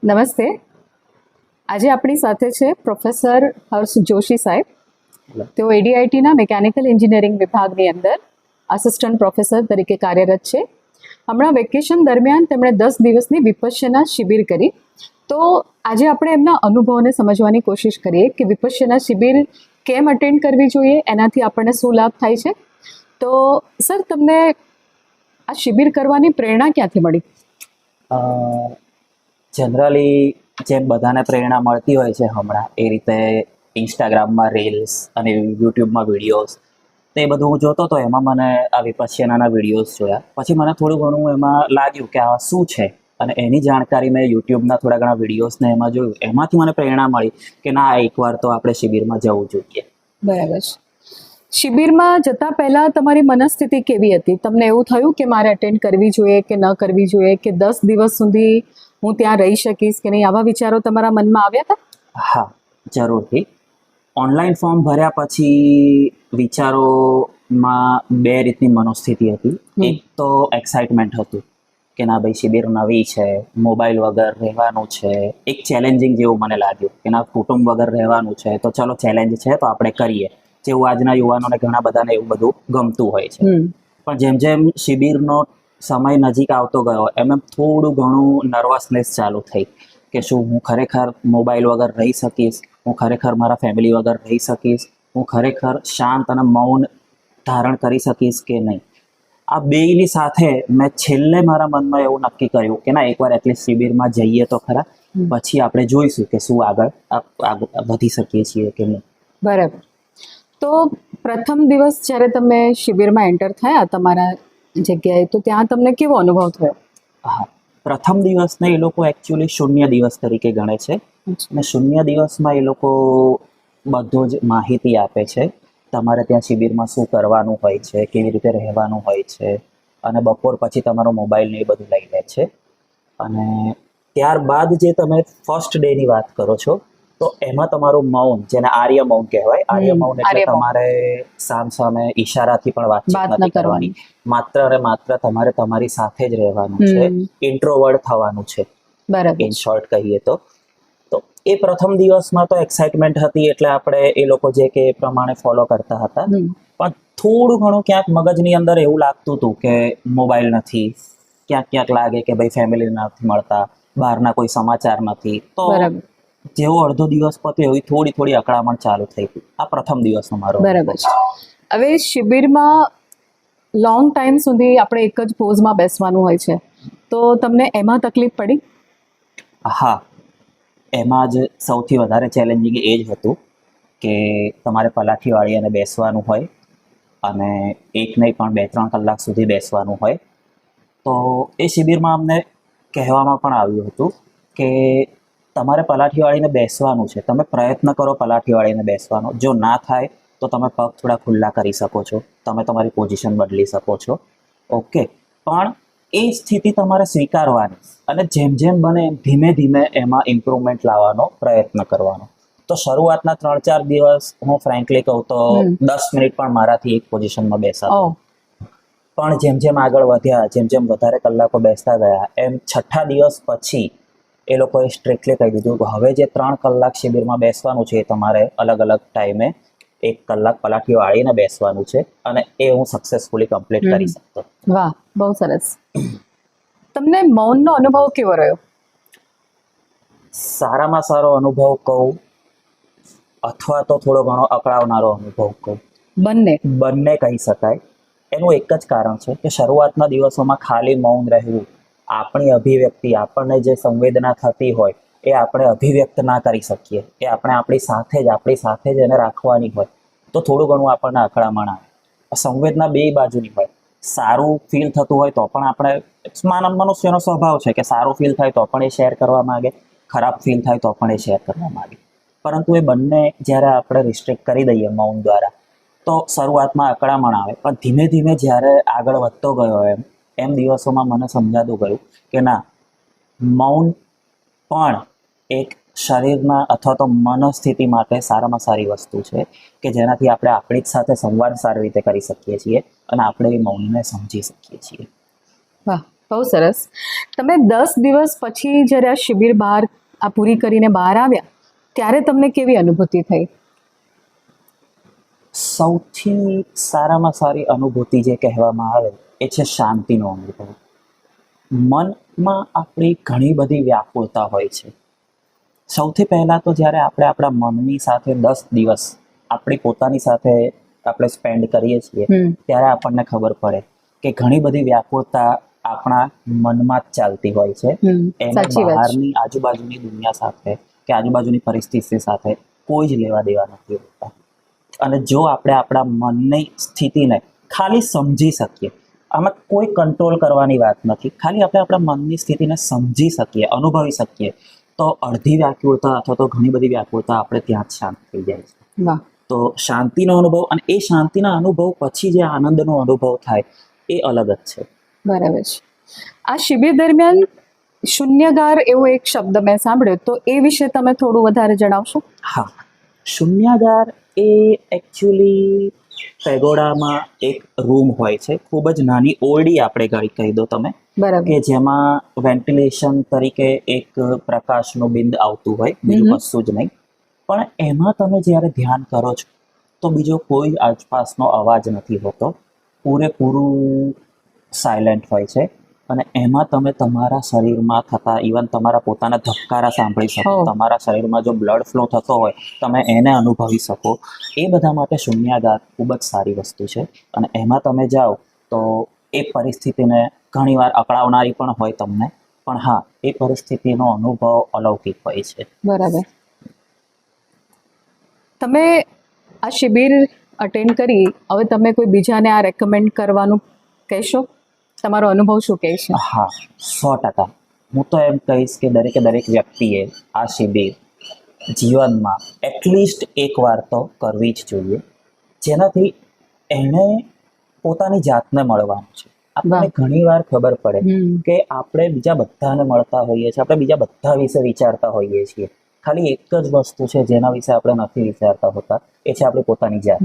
નમસ્તે. આજે આપણી સાથે છે પ્રોફેસર હર્ષ જોશી સાહેબ. તેઓ એડીઆઈટીના મિકેનિકલ એન્જિનિયરિંગ વિભાગની અંદર આસિસ્ટન્ટ પ્રોફેસર તરીકે કાર્યરત છે. હમણાં વેકેશન દરમિયાન તેમણે 10 દિવસની વિપશ્યના શિબિર કરી. તો આજે આપણે એમના અનુભવોને સમજવાની કોશિશ કરીએ કે વિપશ્યના શિબિર કેમ અટેન્ડ કરવી જોઈએ, એનાથી આપણને શું લાભ થાય છે. તો સર, તમને આ શિબિર કરવાની પ્રેરણા ક્યાંથી મળી? જનરલી જેમ બધાને પ્રેરણા મળતી હોય છે હમણાં, એ રીતે ઇન્સ્ટાગ્રામમાં રીલ્સ અને યુટ્યુબમાં વિડીયોઝ તો એ બધું હું જોતો હતો. એમાં મને આ વિપશ્યનાના વિડીયોઝ જોયા. પછી મને થોડું ઘણું એમાં લાગ્યું કે આ શું છે, અને એની જાણકારી મેં યુટ્યુબના થોડા ઘણા વિડીયોઝને એમાં જોયું. એમાંથી મને પ્રેરણા મળી કે ના, એકવાર તો આપણે શિબિરમાં જવું જોઈએ. બરાબર છે. શિબિરમાં જતા પહેલા તમારી મનસ્થિતિ કેવી હતી? તમને એવું થયું કે મારે અટેન્ડ કરવી જોઈએ કે ન કરવી જોઈએ, કે 10 દિવસ સુધી હું ત્યાં રહી શકીશ કે નહીં? આવા વિચારો તમારા મનમાં આવ્યા હતા? હા, જરૂરથી. ઓનલાઈન ફોર્મ ભર્યા પછી વિચારોમાં બે રીતની મનોસ્થિતિ હતી. એક તો એક્સાઇટમેન્ટ હતું કે ના ભાઈ, શિબિર નવી છે, મોબાઈલ વગર રહેવાનું છે. એક ચેલેન્જિંગ જેવું મને લાગ્યું કે ના, કુટુંબ વગર રહેવાનું છે, તો ચલો ચેલેન્જ છે તો આપણે કરીએ. જેવું આજના યુવાનોને ઘણા બધાને એવું બધું ગમતું હોય છે. પણ જેમ જેમ શિબિરનો સમય નજીક આવતો ગયો, એમ થોડું ઘણું નર્વસનેસ ચાલુ થઈ કે શું હું ખરેખર મોબાઈલ વગર રહી શકીશ? હું ખરેખર મારા ફેમિલી વગર રહી શકીશ? હું ખરેખર શાંત અને મૌન ધારણ કરી શકીશ કે નહીં? આ બેયની સાથે મેં છેલ્લે મારા મનમાં એવું નક્કી કર્યું કે ના, એકવાર એટલીસ્ટ શિબિરમાં જઈએ તો ખરા, પછી આપણે જોઈશું કે શું આગળ વધી શકીએ છીએ કે નહીં. બરાબર. તો પ્રથમ દિવસ જ્યારે તમે શિબિરમાં એન્ટર થયા તમારા જગ્યાએ, તો ત્યાં તમને કેવો અનુભવ થયો? હા, પ્રથમ દિવસને એ લોકો એકચ્યુઅલી શૂન્ય દિવસ તરીકે ગણે છે. અને શૂન્ય દિવસમાં એ લોકો બધો જ માહિતી આપે છે. તમારે ત્યાં શિબિરમાં શું કરવાનું હોય છે, કેવી રીતે રહેવાનું હોય છે, અને બપોર પછી તમારો મોબાઈલ ને એ બધું લઈ લે છે. અને ત્યારબાદ જે તમે ફર્સ્ટ ડેની વાત કરો છો, તો એમાં તમારું મૌન, જેને આર્ય મૌન કહેવાય. આર્ય મૌન એટલે તમારે સામે ઈશારાથી પણ વાતચીત નથી કરવાની. માત્ર અને માત્ર તમારે તમારી સાથે જ રહેવાનું છે. ઇન્ટ્રોવર્ડ થવાનું છે, ઇન શોર્ટ કહીએ તો. એ પ્રથમ દિવસમાં તો એક્સાઇટમેન્ટ હતી, એટલે આપણે એ લોકો જે કે એ પ્રમાણે ફોલો કરતા હતા. પણ થોડું ઘણું ક્યાંક મગજની અંદર એવું લાગતું હતું કે મોબાઈલ નથી, ક્યાંક લાગે કે ભાઈ ફેમિલી નથી મળતા, બહારના કોઈ સમાચાર નથી. તો જેવો અડધો દિવસ પત્યો એવી થોડી અકળામણ ચાલુ થઈ હતી. આ પ્રથમ દિવસનો મારો. બરાબર છે. હવે શિબિરમાં લોંગ ટાઈમ સુધી આપણે એક જ પોઝમાં બેસવાનું હોય છે, તો તમને એમાં તકલીફ પડી? હા, એમાં જ સૌથી વધારે ચેલેન્જિંગ એ જ હતું કે તમારે પલાઠી વાળી બેસવાનું હોય, અને એક નહીં પણ 2-3 કલાક સુધી બેસવાનું હોય. તો એ શિબિરમાં અમને કહેવામાં પણ આવ્યું હતું કે તમારે પલાઠી વાળીને બેસવાનું છે. તમે પ્રયત્ન કરો પલાઠી વાળીને બેસવાનો. જો ના થાય તો તમે પગ થોડા ખુલ્લા કરી શકો છો, તમે તમારી પોઝિશન બદલી શકો છો. ઓકે, પણ એ સ્થિતિ તમારે સ્વીકારવાની, અને જેમ જેમ બને એમ ધીમે ધીમે એમાં ઇમ્પ્રુવમેન્ટ લાવવાનો પ્રયત્ન કરવાનો. તો શરૂઆતના 3-4 દિવસ હું ફ્રેન્કલી કહું તો 10 મિનિટ પણ મારાથી એક પોઝિશનમાં બેસાતો. પણ જેમ જેમ આગળ વધ્યા, જેમ જેમ વધારે કલાકો બેસતા ગયા, એમ 6થા દિવસ પછી એ લોકોએ સ્ટ્રિક્ટલી કહી દીધું કે હવે જે 3 કલાક શિબિરમાં બેસવાનું છે, એ તમારે અલગ અલગ ટાઈમે 1 કલાક પલાઠી વાળીને બેસવાનું છે. અને એ હું સક્સેસફુલી કમ્પ્લીટ કરી શકતો. વાહ, બહુ સરસ. તમને મૌનનો અનુભવ કેવો રહ્યો? સારામાં સારો અનુભવ કહું, અથવા તો થોડો ઘણો અકળાવનારો અનુભવ કહું, બંને કહી શકાય. એનું એક જ કારણ છે કે શરૂઆતના દિવસોમાં ખાલી મૌન રહેવું, આપણી અભિવ્યક્તિ, આપણને જે સંવેદના થતી હોય એ આપણે અભિવ્યક્ત ના કરી શકીએ, એ આપણે આપણી સાથે જ એને રાખવાની હોય, તો થોડું ઘણું આપણને અકળામણ આવે. સંવેદના બે બાજુની હોય. સારું ફીલ થતું હોય તો પણ આપણે, મનુષ્યનો સ્વભાવ છે કે સારું ફીલ થાય તો પણ એ શેર કરવા માંગે, ખરાબ ફીલ થાય તો પણ એ શેર કરવા માંગે. પરંતુ એ બંને જ્યારે આપણે રિસ્ટ્રિક્ટ કરી દઈએ મૌન દ્વારા, તો શરૂઆતમાં અકળામણ આવે. પણ ધીમે ધીમે જ્યારે આગળ વધતો ગયો એમ દિવસોમાં મને સમજાતું ગયું કે ના, મૌન પણ એક શરીરના અથવા તો મનોસ્થિતિ માટે સારામાં સારી વસ્તુ છે કે જેનાથી આપણે આપણી જ સાથે સંવાદ સારી રીતે કરી શકીએ છીએ, અને આપણે એ મૌનને સમજી શકીએ છીએ. વાહ, બહુ સરસ. તમે 10 દિવસ પછી જ્યારે આ શિબિર બહાર આ પૂરી કરીને બહાર આવ્યા ત્યારે તમને કેવી અનુભૂતિ થઈ? સૌથી સારામાં સારી અનુભૂતિ જે કહેવામાં આવે એ છે શાંતિનો અનુભવ. મનમાં આપણી ઘણી બધી વ્યાકુળતા હોય છે. સૌથી પહેલાં તો જ્યારે આપણે આપણા મનની સાથે 10 દિવસ આપણી પોતાની સાથે આપણે સ્પેન્ડ કરીએ છીએ ત્યારે આપણને ખબર પડે કે ઘણી બધી વ્યાકુળતા આપણા મનમાં જ ચાલતી હોય છે. એને સાચી વાત છે. બહારની આજુબાજુની દુનિયા સાથે કે આજુબાજુની પરિસ્થિતિ સાથે કોઈ જ લેવા દેવા નથી હોતા. અને જો આપણે આપણા મનની સ્થિતિને ખાલી સમજી શકીએ, આમાં કોઈ કંટ્રોલ કરવાની વાત નથી, ખાલી આપણે આપણા મનની સ્થિતિને સમજી શકીએ, અનુભવી શકીએ, તો અડધી વ્યાકુળતા અથવા તો ઘણી બધી વ્યાકુળતા આપણે ત્યાં જ શાંત થઈ જાય છે. વાહ, તો શાંતિનો અનુભવ અને એ શાંતિના અનુભવ પછી જે આનંદનો અનુભવ થાય એ અલગ જ છે. બરાબર છે. આ શિબિર દરમિયાન શૂન્યગાર એવો એક શબ્દ મેં સાંભળ્યો, તો એ વિશે તમે થોડું વધારે જણાવશો? હા, શૂન્યાગાર એ એકચ્યુઅલી પેગોડામાં એક રૂમ હોય છે, ખૂબ જ નાની ઓરડી આપણે કહી દો તમે, બરાબર. કે જેમાં વેન્ટિલેશન તરીકે એક પ્રકાશનું બિંદ આવતું હોય, બીજું કશું જ નહીં. પણ એમાં તમે જ્યારે ધ્યાન કરો છો તો બીજો કોઈ આસપાસનો અવાજ નથી હોતો, પૂરેપૂરું સાયલેન્ટ હોય છે. અને એમાં તમે તમારા શરીરમાં થતા ઇવન તમારા પોતાના ધબકારા સાંભળી શકો, Oh. તમારા શરીરમાં જો બ્લડ ફ્લો થતો હોય તમે એને અનુભવી શકો. એ બધા માટે શૂન્યાગાર ખૂબ જ સારી વસ્તુ છે. અને એમાં તમે જાઓ તો એ પરિસ્થિતિને ઘણીવાર અકળાવનારી પણ હોય તમને, પણ હા, એ પરિસ્થિતિનો અનુભવ અલૌકિક હોય છે. બરાબર. તમે આ શિબિર અટેન્ડ કરી, હવે તમે કોઈ બીજાને આ રેકમેન્ડ કરવાનું કહેશો? તમારો અનુભવ શું કહે છે? હા, 100%. હું તો એમ કહીશ કે દરેકે દરેક વ્યક્તિએ આ શિબિર જીવનમાં એટલીસ્ટ એકવાર તો કરવી જ જોઈએ, જેનાથી એને પોતાની જાતને મળવાનું છે. આપણને ઘણીવાર ખબર પડે કે આપણે બીજા બધાને મળતા હોઈએ છીએ, આપણે બીજા બધા વિશે વિચારતા હોઈએ છીએ, ખાલી એક જ વસ્તુ છે જેના વિશે આપણે નથી વિચારતા હોતા, એ છે આપણી પોતાની જાત.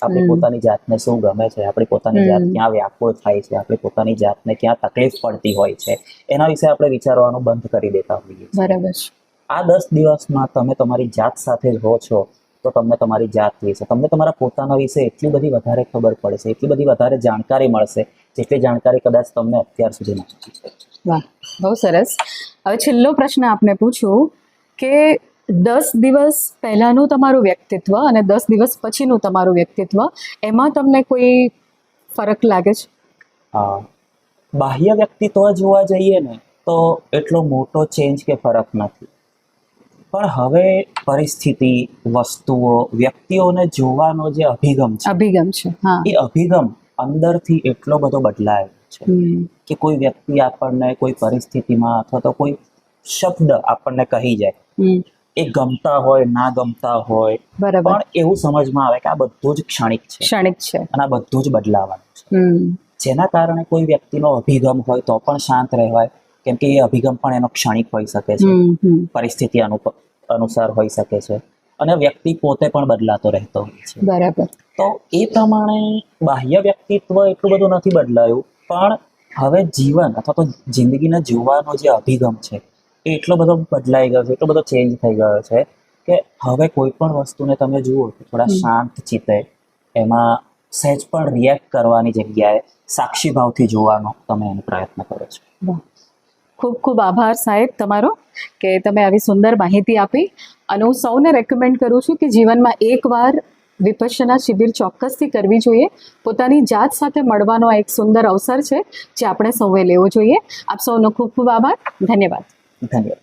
આપણી પોતાની જાતને શું ગમે છે, આપણી પોતાની જાત ક્યાં વ્યાકુળ થાય છે, આપણી પોતાની જાતને ક્યાં તકલીફ પડતી હોય છે, એના વિશે આપણે વિચારવાનું બંધ કરી દેતા હોઈએ છીએ. બરાબર છે. આ 10 દિવસમાં તમે તમારી જાત સાથે જ હો છો તો તમને તમારી જાત વિશે, તમને તમારા પોતાના વિશે એટલી બધી વધારે ખબર પડશે, એટલી બધી વધારે જાણકારી મળશે જેટલી જાણકારી કદાચ તમને અત્યાર સુધી નથી છે. વાહ, બહુ સરસ. હવે છેલ્લો પ્રશ્ન આપને પૂછું કે 10 દિવસ પહેલાનું તમારું વ્યક્તિત્વ અને 10 દિવસ પછીનું તમારું વ્યક્તિત્વ, એમાં તમને કોઈ ફરક લાગે છે? બાહ્ય વ્યક્તિત્વ જોવા જઈએ ને તો એટલો મોટો ચેન્જ કે ફરક નથી, પણ હવે પરિસ્થિતિ, વસ્તુઓ, વ્યક્તિઓને જોવાનો જે અભિગમ છે, હા. એ અભિગમ અંદરથી એટલો બધો બદલાયો છે કે કોઈ વ્યક્તિ આપણને કોઈ પરિસ્થિતિમાં અથવા તો કોઈ શબ્દ આપણને કહી જાય, એ ગમતા હોય ના ગમતા હોય, બરાબર. પણ એવું સમજમાં આવે કે આ બધું જ ક્ષણિક છે અને આ બધું જ બદલાવાનું છે. જેના કારણે કોઈ વ્યક્તિનો અભિગમ હોય તો પણ શાંત રહેવાય, કેમ કે એ અભિગમ પણ એનો ક્ષણિક હોઈ શકે છે, પરિસ્થિતિ અનુસાર હોઈ શકે છે, અને વ્યક્તિ પોતે પણ બદલાતો રહેતો હોય છે. બરાબર. તો એ પ્રમાણે બાહ્ય વ્યક્તિત્વ એટલું બધું નથી બદલાયું, પણ હવે જીવન અથવા તો જિંદગીને જોવાનો જે અભિગમ છે એ એટલો બધો બદલાઈ ગયો છે, એટલો બધો ચેન્જ થઈ ગયો છે કે હવે કોઈ પણ વસ્તુને તમે જુઓ તો થોડા શાંત ચિત્તે, એમાં સહેજ પણ રિએક્ટ કરવાની જગ્યાએ સાક્ષી ભાવથી જોવાનો તમે એનો પ્રયત્ન કરો છો. ખૂબ ખૂબ આભાર સાહેબ તમારો કે તમે આવી સુંદર માહિતી આપી. અને હું સૌને રેકમેન્ડ કરું છું કે જીવનમાં એકવાર વિપશ્યના શિબિર ચોક્કસથી કરવી જોઈએ. પોતાની જાત સાથે મળવાનો આ એક સુંદર અવસર છે જે આપણે સૌએ લેવો જોઈએ. આપ સૌનો ખૂબ ખૂબ આભાર. ધન્યવાદ. ધન્યવાદ.